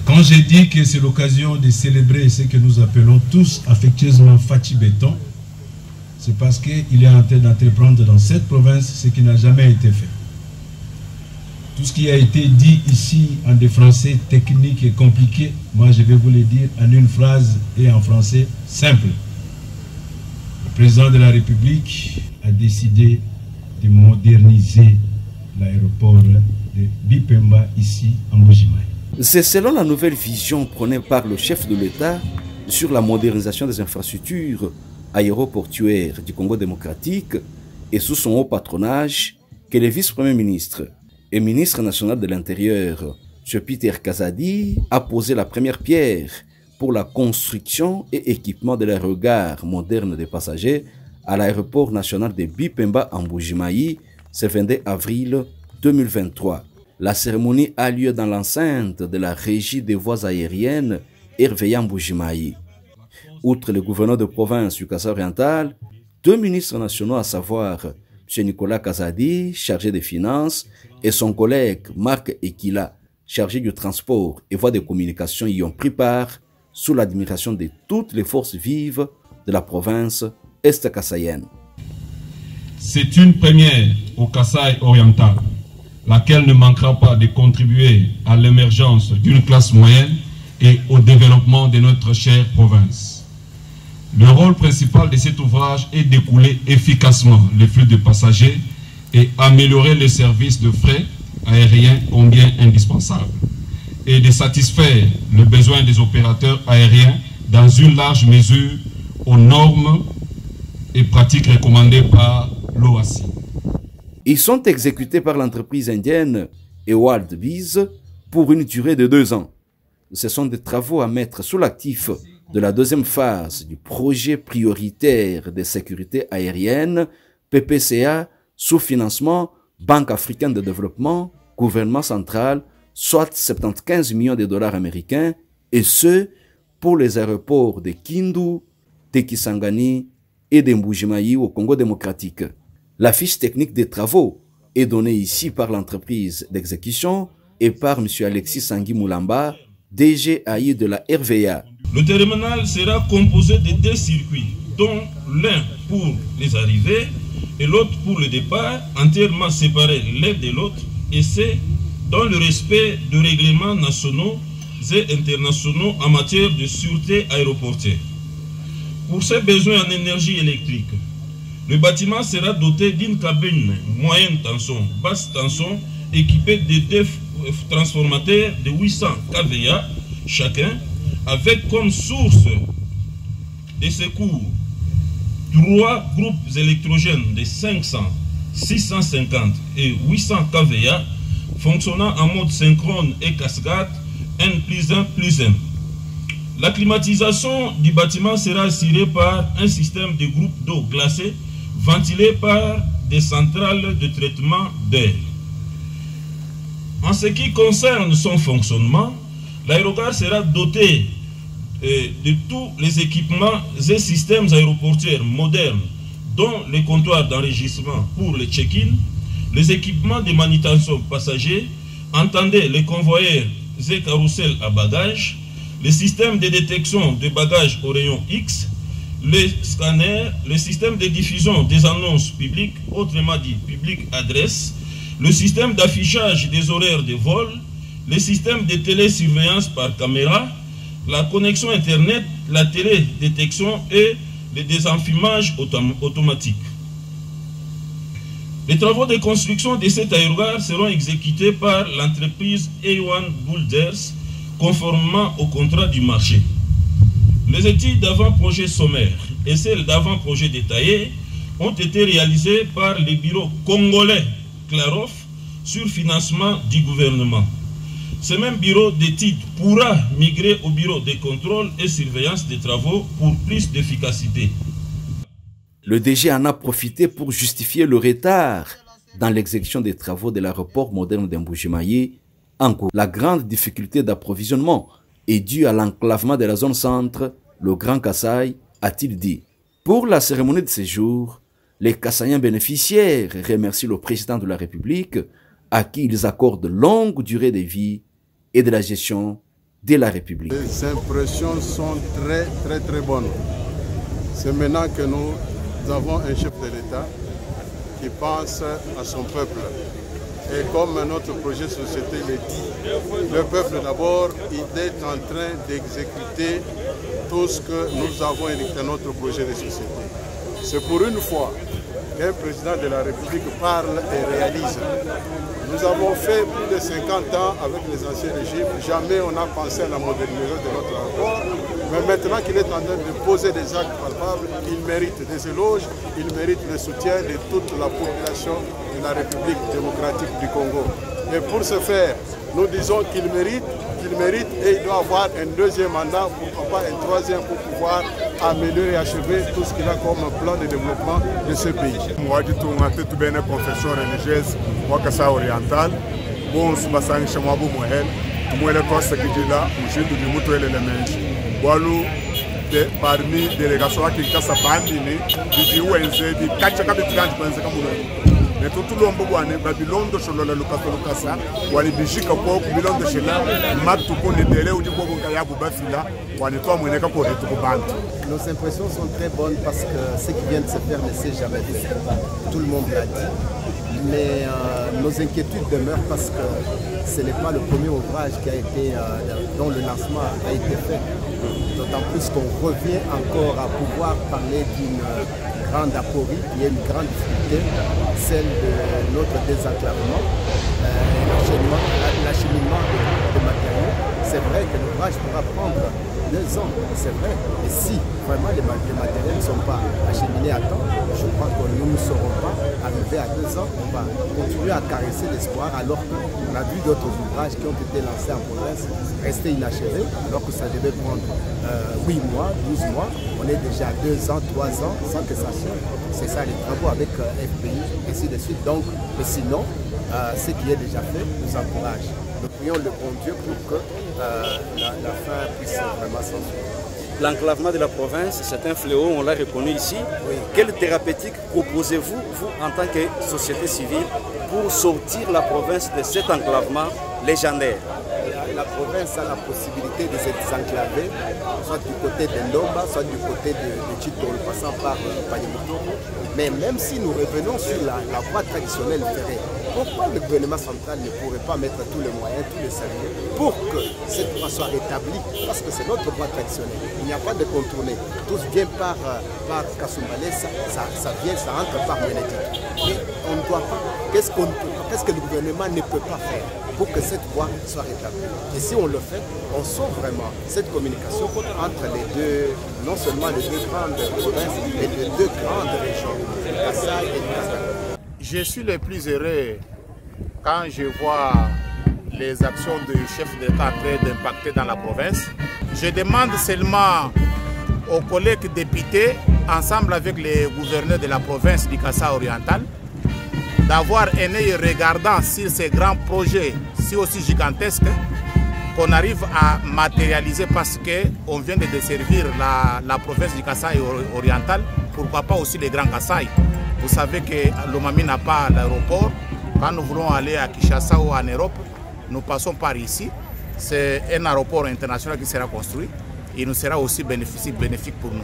Quand j'ai dit que c'est l'occasion de célébrer ce que nous appelons tous affectueusement Fachi Béton, c'est parce qu'il est en train d'entreprendre dans cette province ce qui n'a jamais été fait. Tout ce qui a été dit ici en des français techniques et compliqués, moi je vais vous le dire en une phrase et en français simple. Le président de la République a décidé de moderniser l'aéroport de Bipemba ici en Mbuji-Mayi. C'est selon la nouvelle vision prônée par le chef de l'État sur la modernisation des infrastructures aéroportuaires du Congo démocratique et sous son haut patronage que le vice-premier ministre et ministre national de l'Intérieur, M. Peter Kazadi, a posé la première pierre pour la construction et équipement de l'aérogare moderne des passagers à l'aéroport national de Bipemba en Mbuji-Mayi ce 22 avril 2023. La cérémonie a lieu dans l'enceinte de la Régie des voies aériennes RVA Mbuji-Mayi. Outre le gouverneur de province du Kasai oriental, deux ministres nationaux, à savoir M. Nicolas Kazadi, chargé des finances, et son collègue Marc Ekila, chargé du transport et voies de communication, y ont pris part sous l'admiration de toutes les forces vives de la province est-kassaïenne. C'est une première au Kasai oriental, laquelle ne manquera pas de contribuer à l'émergence d'une classe moyenne et au développement de notre chère province. Le rôle principal de cet ouvrage est d'écouler efficacement les flux de passagers et améliorer les services de fret aériens combien indispensables, et de satisfaire le besoin des opérateurs aériens dans une large mesure aux normes et pratiques recommandées par l'OACI. Ils sont exécutés par l'entreprise indienne Ewald Biz pour une durée de 2 ans. Ce sont des travaux à mettre sous l'actif de la deuxième phase du projet prioritaire de sécurité aérienne PPCA sous financement Banque africaine de développement, gouvernement central, soit 75 millions de dollars américains, et ce pour les aéroports de Kindu, de Kisangani et de Mbuji-Mayi au Congo démocratique. La fiche technique des travaux est donnée ici par l'entreprise d'exécution et par M. Alexis Sangui Moulamba, DG AI de la RVA. Le terminal sera composé de 2 circuits, dont l'un pour les arrivées et l'autre pour le départ, entièrement séparés l'un de l'autre, et c'est dans le respect de règlements nationaux et internationaux en matière de sûreté aéroportuaire. Pour ses besoins en énergie électrique, le bâtiment sera doté d'une cabine moyenne tension, basse tension, équipée de 2 transformateurs de 800 kVA chacun, avec comme source de secours 3 groupes électrogènes de 500, 650 et 800 kVA fonctionnant en mode synchrone et cascade N+1+1. La climatisation du bâtiment sera assurée par un système de groupes d'eau glacée ventilé par des centrales de traitement d'air. En ce qui concerne son fonctionnement, l'aérogare sera doté de tous les équipements et systèmes aéroportuaires modernes, dont les comptoirs d'enregistrement pour le check-in, les équipements de manutention passagers, entendez les convoyeurs et carousels à bagages, les systèmes de détection de bagages au rayon X, les scanners, le système de diffusion des annonces publiques, autrement dit public adresse, le système d'affichage des horaires de vol, les systèmes de télésurveillance par caméra, la connexion Internet, la télédétection et le désenfumage automatique. Les travaux de construction de cet aérogare seront exécutés par l'entreprise A1 Builders conformément au contrat du marché. Les études d'avant-projet sommaire et celles d'avant-projet détaillé ont été réalisées par le bureau congolais Clarof sur financement du gouvernement. Ce même bureau d'études pourra migrer au bureau de contrôle et surveillance des travaux pour plus d'efficacité. Le DG en a profité pour justifier le retard dans l'exécution des travaux de l'aéroport moderne de Mbuji-Mayi. En cours, la grande difficulté d'approvisionnement est due à l'enclavement de la zone centre, le Grand Kasaï, a-t-il dit. Pour la cérémonie de séjour, les Kassaïens bénéficiaires remercient le président de la République à qui ils accordent longue durée de vie et de la gestion de la République. Les impressions sont très bonnes. C'est maintenant que nous avons un chef de l'État qui pense à son peuple. Et comme notre projet de société le dit, le peuple d'abord, il est en train d'exécuter tout ce que nous avons édicté dans notre projet de société. C'est pour une fois qu'un président de la République parle et réalise. Nous avons fait plus de 50 ans avec les anciens régimes, jamais on a pensé à la modernisation de notre rapport, mais maintenant qu'il est en train de poser des actes palpables, il mérite des éloges, il mérite le soutien de toute la population de la République démocratique du Congo. Et pour ce faire, nous disons qu'il mérite et il doit avoir un deuxième mandat, pourquoi pas un troisième pour pouvoir améliorer et achever tout ce qu'il a comme plan de développement de ce pays. Moi, je suis une confession religieuse, moi, que ça oriental. Bon, je suis un peu moi, moi, le poste que j'ai là, je suis du mouton et l'élément. Walou, parmi les délégations qui sont bandini, je dis où est-ce que je suis mais tout le monde est Babylone de Cholola Lucasa, ou les Bichika Pop, Bilon de Chela, Matuko, les délais ou du Bobokaya Boubafila, ou à l'étoile Moneka pour être au band. Nos impressions sont très bonnes parce que ce qui vient de se faire ne s'est jamais vu. Tout le monde l'a dit. Mais nos inquiétudes demeurent parce que ce n'est pas le premier ouvrage qui a été, dont le lancement a été fait. D'autant plus qu'on revient encore à pouvoir parler d'une grande aporie, qui est une grande difficulté, celle de notre désenclavement, l'acheminement de matériaux. C'est vrai que l'ouvrage pourra prendre 2 ans, c'est vrai. Et si vraiment les matériels ne sont pas acheminés à temps, je crois que nous ne serons pas arrivés à 2 ans. On va continuer à caresser l'espoir alors qu'on a vu d'autres ouvrages qui ont été lancés en province rester inachevés, alors que ça devait prendre 8 mois, 12 mois. On est déjà à 2 ans, 3 ans sans que ça change. C'est ça les travaux avec FPI, ainsi de suite. Donc, mais sinon, ce qui est déjà fait nous encourage. Nous prions le bon Dieu pour que la fin puisse vraiment s'ensuivre. L'enclavement de la province, c'est un fléau, on l'a reconnu ici. Oui. Quelle thérapeutique proposez-vous, vous, en tant que société civile, pour sortir la province de cet enclavement légendaire? La province a la possibilité de se désenclaver, soit du côté de Ndomba, soit du côté de Chitol, passant par Panyamutoro. Mais même si nous revenons sur la voie traditionnelle ferrée, pourquoi le gouvernement central ne pourrait pas mettre tous les moyens, tous les services pour que cette voie soit rétablie? Parce que c'est notre voie traditionnelle. Il n'y a pas de contourner. Tout vient par Kasumbalé, ça vient, ça entre par Ménétique. Mais on ne doit pas. Qu'est-ce que le gouvernement ne peut pas faire pour que cette voie soit rétablie? Et si on le fait, on sauve vraiment cette communication entre les deux, non seulement les 2 grandes provinces, mais les 2 grandes régions, Kasaï et Kasaï. Je suis le plus heureux quand je vois les actions du chef d'État en train d'impacter dans la province. Je demande seulement aux collègues députés, ensemble avec les gouverneurs de la province du Kasaï oriental, d'avoir un œil regardant sur ces grands projets, si aussi gigantesques, qu'on arrive à matérialiser parce qu'on vient de desservir la province du Kasaï oriental, pourquoi pas aussi les grands Kasaï. Vous savez que Lomami n'a pas l'aéroport. Quand nous voulons aller à Kinshasa ou en Europe, nous passons par ici. C'est un aéroport international qui sera construit et il nous sera aussi bénéfique pour nous.